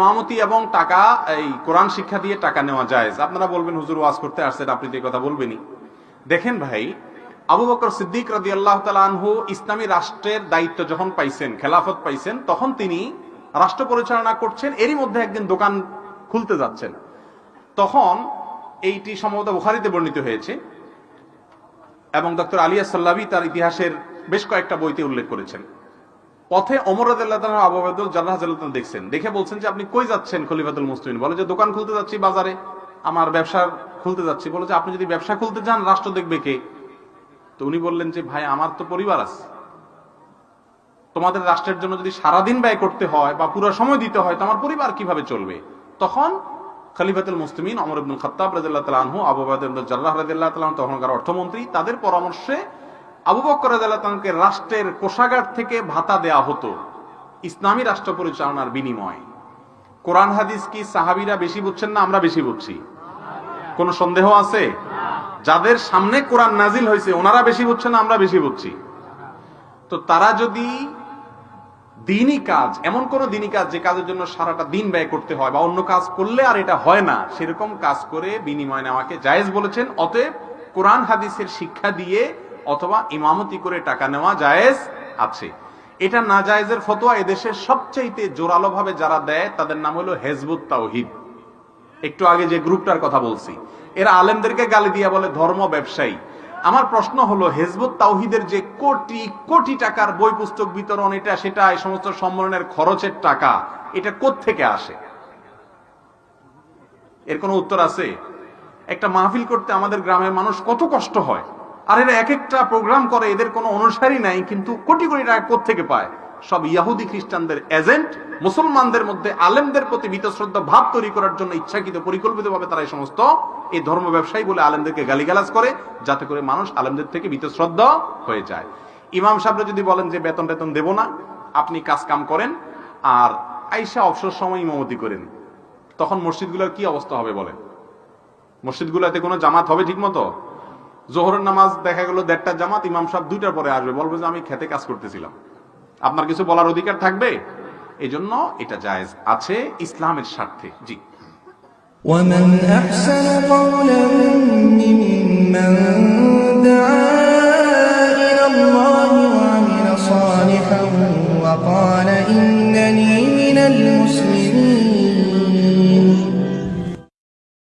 ইমামতি এবং টাকা, এই কোরআন শিক্ষা দিয়ে টাকা নেওয়া জায়েজ। আপনারা বলবেন হুজুর ওয়াজ করতে আসছেন, আপনি তো এই কথা বলবেনই। দেখেন ভাই, আবু বকর সিদ্দিক রাদিয়াল্লাহু তাআলা আনহু ইসলামী রাষ্ট্রের দায়িত্ব যখন পাইছেন, খেলাফত পাইছেন, তখন তিনি রাষ্ট্র পরিচালনা করছেন। এরই মধ্যে একদিন দোকান খুলতে যাচ্ছেন। তখন এইটি সম্ভবত বুখারীতে বর্ণিত হয়েছে এবং ডক্টর আলিয়া সাল্লাবি তার ইতিহাসের বেশ কয়েকটা বইতে উল্লেখ করেছেন। পথে ওমর রাদিয়াল্লাহু তাআলা আবু উবাইদুল জাররাহ রাদিয়াল্লাহু তাআলা দেখছেন, দেখে বলছেন যে আপনি কই যাচ্ছেন খলিফাতুল মুসলিমিন? বলে যে দোকান খুলতে যাচ্ছি বাজারে, আমার ব্যবসা খুলতে যাচ্ছি। বলে যে আপনি যদি ব্যবসা খুলতে যান রাষ্ট্র দেখবে কে? তো উনি বললেন যে ভাই আমার তো পরিবার আছে, তোমাদের রাষ্ট্রের জন্য যদি সারাদিন ব্যয় করতে হয় বা পুরো সময় দিতে হয় তো আমার পরিবার কিভাবে চলবে? তখন খলিফাতুল মুসলিমিন ওমর ইবনুল খাত্তাব রাদিয়াল্লাহু তাআলা আনহু, আবু উবাইদা ইবনে জাররাহ রাদিয়াল্লাহু তাআলা তখনকার অর্থমন্ত্রী, তাদের পরামর্শে আবু বকর রাদিয়াল্লাহু তাআলাকে রাষ্ট্রের কোষাগার থেকে ভাতা দেয়া হতো ইসলামী রাষ্ট্র পরিচালনার বিনিময়ে। কোরআন হাদিস কি সাহাবীরা বেশি বুঝছেন না আমরা বেশি বুঝছি? কোনো সন্দেহ আছে? যাদের সামনে কোরআন নাজিল হয়েছে ওনারা বেশি বুঝছেন না আমরা বেশি বুঝছি? তো তারা যদি দিনই কাজ, এমন কোন দিনই কাজ যে কাজের জন্য সারাটা দিন ব্যয় করতে হয় বা অন্য কাজ করলে আর এটা হয় না, সেরকম কাজ করে বিনিময় নেওয়াকে জায়েজ বলেছেন। অতএব কোরআন হাদিসের শিক্ষা দিয়ে অথবা ইমামতি করে টাকা নেওয়া জায়েজ আছে। এটা না জায়েজের ফতোয়া এদেশের সবচাইতে জোরালো ভাবে যারা দেয় তাদের নাম হলো হিজবুত তাওহীদ। একটু আগে যে গ্রুপটার কথা বলছি, এরা আলেমদেরকে গালি দিয়ে বলে ধর্ম ব্যবসায়ী। আমার প্রশ্ন হলো, হিজবুত তাওহীদের যে কোটি কোটি টাকার বই পুস্তক বিতরণ, এটা সেটা এই সমস্ত সম্মেলনের খরচের টাকা, এটা কোত্থেকে আসে? এর কোনো উত্তর আছে? একটা মাহফিল করতে আমাদের গ্রামের মানুষ কত কষ্ট হয়, আর এরা এক একটা প্রোগ্রাম করে, এদের কোনো অনুসারী নাই, কিন্তু কোটি কোটি টাকা কোত্থেকে পায়? সব ইহুদি খ্রিস্টানদের এজেন্ট। মুসলমানদের মধ্যে আলেমদের প্রতি বীতশ্রদ্ধা ভাব তৈরি করার জন্য ইচ্ছাকৃত পরিকল্পিতভাবে তারা এই সমস্ত এই ধর্ম ব্যবসায়ী বলে আলেমদেরকে গালিগালাজ করে, যাতে করে মানুষ আলেমদের থেকে বীতশ্রদ্ধা হয়ে যায়। ইমাম সাহেবরা যদি বলেন যে বেতন টেতন দেব না, আপনি কাজ কাম করেন আর আইসা অবসর সময় ইমামতি করেন, তখন মসজিদগুলোর কি অবস্থা হবে বলেন? মসজিদগুলোতে কোনো জামাত হবে ঠিক মতো? জোহরের নামাজ দেখা গেল 1:30টার জামাত, ইমাম সাহেব 2টার পরে আসবে, বলবে যে আমি খেতে কাজ করতেছিলাম। আপনার কিছু বলার অধিকার থাকবে? এই জন্য এটা জায়েজ আছে ইসলামের স্বার্থে। জি। ومن أحسن قولا ممن